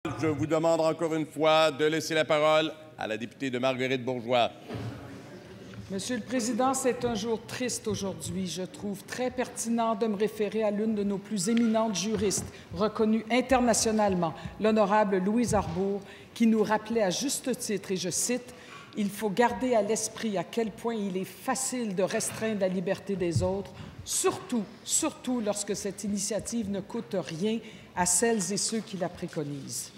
Je vous demande encore une fois de laisser la parole à la députée de Marguerite Bourgeois. Monsieur le Président, c'est un jour triste aujourd'hui. Je trouve très pertinent de me référer à l'une de nos plus éminentes juristes, reconnue internationalement, l'honorable Louise Arbour, qui nous rappelait à juste titre, et je cite, « Il faut garder à l'esprit à quel point il est facile de restreindre la liberté des autres, surtout lorsque cette initiative ne coûte rien à celles et ceux qui la préconisent. »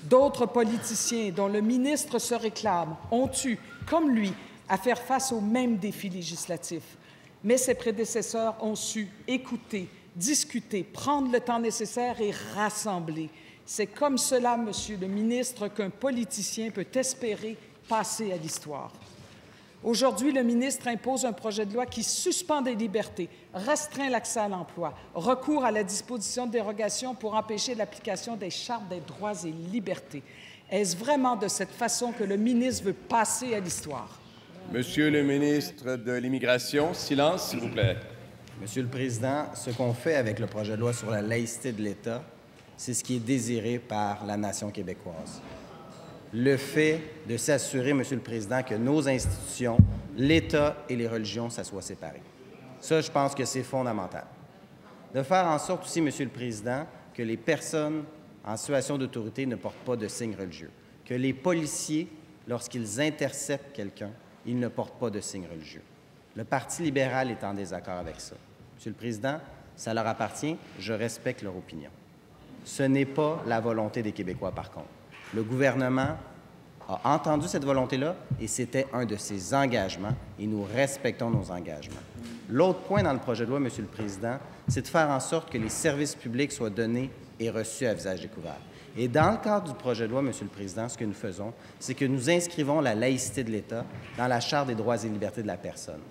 D'autres politiciens dont le ministre se réclame ont eu, comme lui, à faire face aux mêmes défis législatifs. Mais ses prédécesseurs ont su écouter, discuter, prendre le temps nécessaire et rassembler. C'est comme cela, Monsieur le ministre, qu'un politicien peut espérer passer à l'histoire. Aujourd'hui, le ministre impose un projet de loi qui suspend des libertés, restreint l'accès à l'emploi, recourt à la disposition de dérogation pour empêcher l'application des chartes des droits et libertés. Est-ce vraiment de cette façon que le ministre veut passer à l'histoire? Monsieur le ministre de l'Immigration, silence, s'il vous plaît. Monsieur le Président, ce qu'on fait avec le projet de loi sur la laïcité de l'État, c'est ce qui est désiré par la nation québécoise. Le fait de s'assurer, Monsieur le Président, que nos institutions, l'État et les religions, ça soit séparé. Ça, je pense que c'est fondamental. De faire en sorte aussi, Monsieur le Président, que les personnes en situation d'autorité ne portent pas de signes religieux, que les policiers, lorsqu'ils interceptent quelqu'un, ils ne portent pas de signes religieux. Le Parti libéral est en désaccord avec ça. Monsieur le Président, ça leur appartient, je respecte leur opinion. Ce n'est pas la volonté des Québécois, par contre. Le gouvernement a entendu cette volonté-là et c'était un de ses engagements et nous respectons nos engagements. L'autre point dans le projet de loi, Monsieur le Président, c'est de faire en sorte que les services publics soient donnés et reçus à visage découvert. Et dans le cadre du projet de loi, Monsieur le Président, ce que nous faisons, c'est que nous inscrivons la laïcité de l'État dans la Charte des droits et libertés de la personne.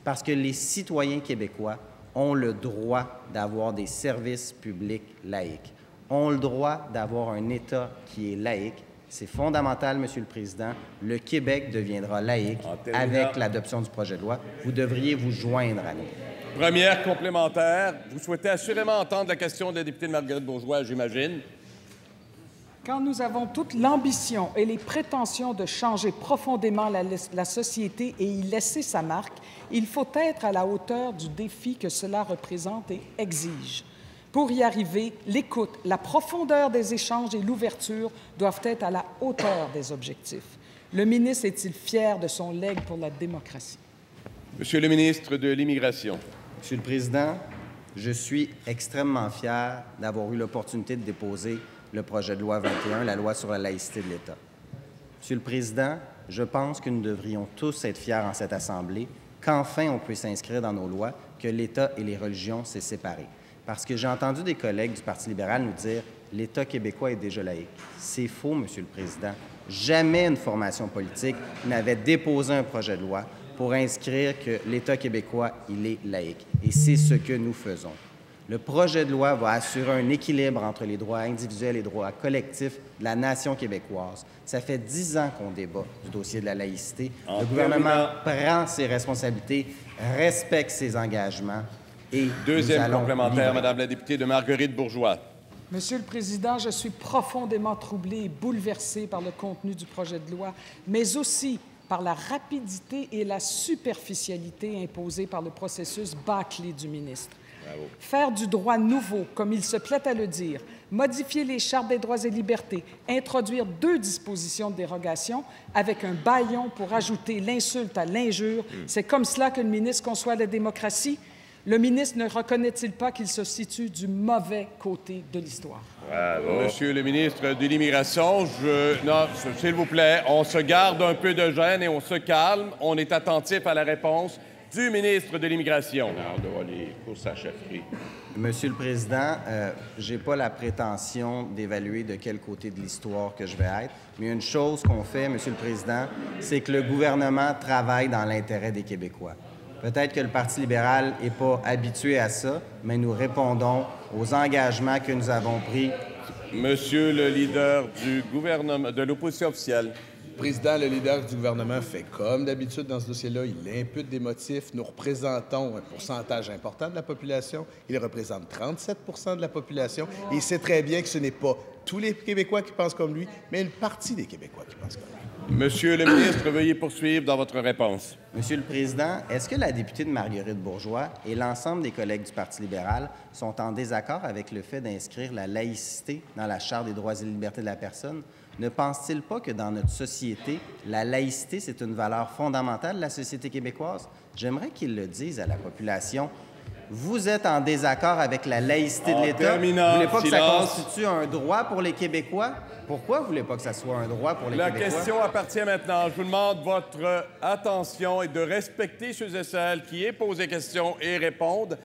Parce que les citoyens québécois ont le droit d'avoir des services publics laïques, ont le droit d'avoir un État qui est laïque. C'est fondamental, Monsieur le Président. Le Québec deviendra laïque avec l'adoption du projet de loi. Vous devriez vous joindre à nous. Première complémentaire. Vous souhaitez assurément entendre la question de la députée de Marguerite Bourgeois, j'imagine. Quand nous avons toute l'ambition et les prétentions de changer profondément la société et y laisser sa marque, il faut être à la hauteur du défi que cela représente et exige. Pour y arriver, l'écoute, la profondeur des échanges et l'ouverture doivent être à la hauteur des objectifs. Le ministre est-il fier de son legs pour la démocratie? Monsieur le ministre de l'Immigration. Monsieur le Président, je suis extrêmement fier d'avoir eu l'opportunité de déposer le projet de loi 21, la loi sur la laïcité de l'État. Monsieur le Président, je pense que nous devrions tous être fiers en cette Assemblée qu'enfin on puisse inscrire dans nos lois que l'État et les religions, c'est séparé. Parce que j'ai entendu des collègues du Parti libéral nous dire « l'État québécois est déjà laïque ». C'est faux, Monsieur le Président. Jamais une formation politique n'avait déposé un projet de loi pour inscrire que l'État québécois, il est laïque. Et c'est ce que nous faisons. Le projet de loi va assurer un équilibre entre les droits individuels et les droits collectifs de la nation québécoise. Ça fait 10 ans qu'on débat du dossier de la laïcité. Le gouvernement prend ses responsabilités, respecte ses engagements. Et deuxième complémentaire, Madame la députée de Marguerite Bourgeois. Monsieur le Président, je suis profondément troublée et bouleversée par le contenu du projet de loi, mais aussi par la rapidité et la superficialité imposées par le processus bâclé du ministre. Bravo. Faire du droit nouveau, comme il se plaît à le dire, modifier les chartes des droits et libertés, introduire 2 dispositions de dérogation avec un bâillon pour ajouter l'insulte à l'injure, c'est comme cela que le ministre conçoit la démocratie? Le ministre ne reconnaît-il pas qu'il se situe du mauvais côté de l'histoire? Bravo. Monsieur le ministre de l'Immigration, non, s'il vous plaît, on se garde un peu de gêne et on se calme. On est attentif à la réponse du ministre de l'Immigration. Monsieur le Président, je n'ai pas la prétention d'évaluer de quel côté de l'histoire que je vais être, mais une chose qu'on fait, Monsieur le Président, c'est que le gouvernement travaille dans l'intérêt des Québécois. Peut-être que le Parti libéral n'est pas habitué à ça, mais nous répondons aux engagements que nous avons pris. Monsieur le leader du gouvernement, de l'opposition officielle. Président, le leader du gouvernement fait comme d'habitude dans ce dossier-là. Il impute des motifs. Nous représentons un pourcentage important de la population. Il représente 37 % de la population. Et il sait très bien que ce n'est pas tous les Québécois qui pensent comme lui, mais une partie des Québécois qui pensent comme lui. Monsieur le ministre, veuillez poursuivre dans votre réponse. Monsieur le Président, est-ce que la députée de Marguerite Bourgeois et l'ensemble des collègues du Parti libéral sont en désaccord avec le fait d'inscrire la laïcité dans la Charte des droits et libertés de la personne? Ne pense-t-il pas que dans notre société, la laïcité, c'est une valeur fondamentale de la société québécoise? J'aimerais qu'ils le disent à la population. Vous êtes en désaccord avec la laïcité de l'État. Vous ne voulez pas que ça constitue un droit pour les Québécois? Pourquoi vous ne voulez pas que ça soit un droit pour les Québécois? La question appartient maintenant. Je vous demande votre attention et de respecter ceux et celles qui aient posé question et répondent